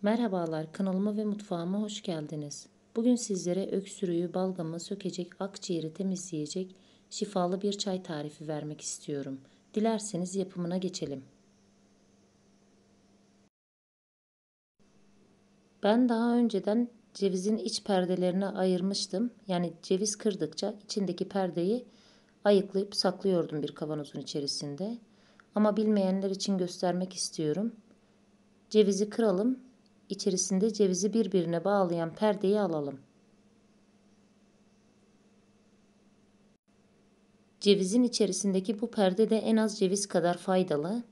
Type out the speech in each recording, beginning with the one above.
Merhabalar, kanalıma ve mutfağıma hoş geldiniz. Bugün sizlere öksürüğü, balgamı sökecek, akciğeri temizleyecek şifalı bir çay tarifi vermek istiyorum. Dilerseniz yapımına geçelim. Ben daha önceden cevizin iç perdelerini ayırmıştım. Yani ceviz kırdıkça içindeki perdeyi ayıklayıp saklıyordum bir kavanozun içerisinde. Ama bilmeyenler için göstermek istiyorum. Cevizi kıralım, içerisinde cevizi birbirine bağlayan perdeyi alalım. Cevizin içerisindeki bu perde de en az ceviz kadar faydalı.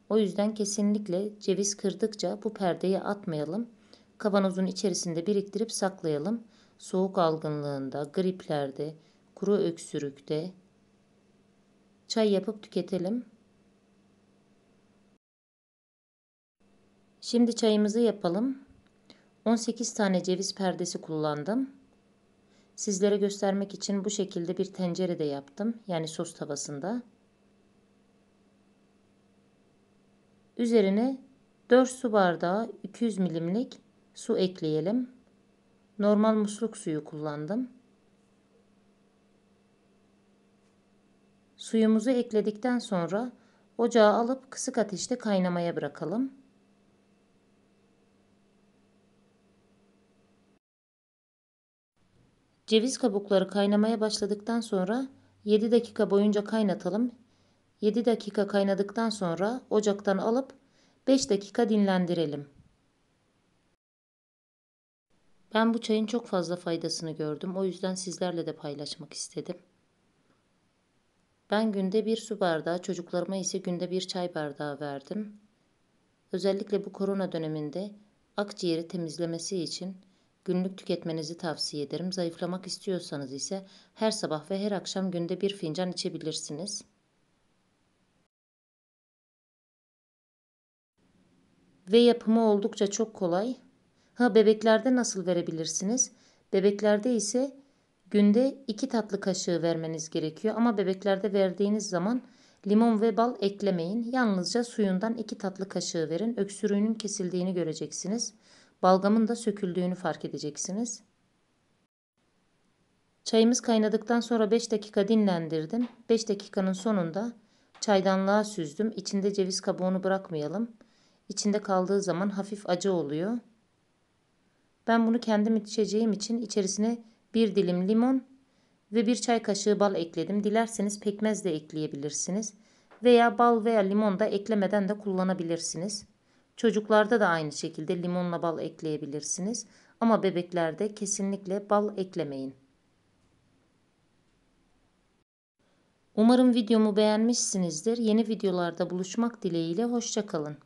O yüzden kesinlikle ceviz kırdıkça bu perdeyi atmayalım. Kavanozun içerisinde biriktirip saklayalım. Soğuk algınlığında, griplerde, kuru öksürükte çay yapıp tüketelim. Şimdi çayımızı yapalım. 18 tane ceviz perdesi kullandım. Sizlere göstermek için bu şekilde bir tencerede yaptım. Yani sos tavasında. Üzerine 4 su bardağı 200 milimlik su ekleyelim. Normal musluk suyu kullandım. Suyumuzu ekledikten sonra ocağa alıp kısık ateşte kaynamaya bırakalım. Ceviz kabukları kaynamaya başladıktan sonra 7 dakika boyunca kaynatalım. 7 dakika kaynadıktan sonra ocaktan alıp 5 dakika dinlendirelim. Ben bu çayın çok fazla faydasını gördüm. O yüzden sizlerle de paylaşmak istedim. Ben günde bir su bardağı, çocuklarıma ise günde bir çay bardağı verdim. Özellikle bu korona döneminde akciğeri temizlemesi için günlük tüketmenizi tavsiye ederim. Zayıflamak istiyorsanız ise her sabah ve her akşam günde bir fincan içebilirsiniz. Ve yapımı oldukça çok kolay. Bebeklerde nasıl verebilirsiniz? Bebeklerde ise günde 2 tatlı kaşığı vermeniz gerekiyor. Ama bebeklerde verdiğiniz zaman limon ve bal eklemeyin. Yalnızca suyundan 2 tatlı kaşığı verin. Öksürüğünün kesildiğini göreceksiniz. Balgamın da söküldüğünü fark edeceksiniz. Çayımız kaynadıktan sonra 5 dakika dinlendirdim. 5 dakikanın sonunda çaydanlığa süzdüm. İçinde ceviz kabuğunu bırakmayalım. İçinde kaldığı zaman hafif acı oluyor. Ben bunu kendim içeceğim için içerisine bir dilim limon ve bir çay kaşığı bal ekledim. Dilerseniz pekmez de ekleyebilirsiniz. Veya bal veya limon da eklemeden de kullanabilirsiniz. Çocuklarda da aynı şekilde limonla bal ekleyebilirsiniz. Ama bebeklerde kesinlikle bal eklemeyin. Umarım videomu beğenmişsinizdir. Yeni videolarda buluşmak dileğiyle hoşça kalın.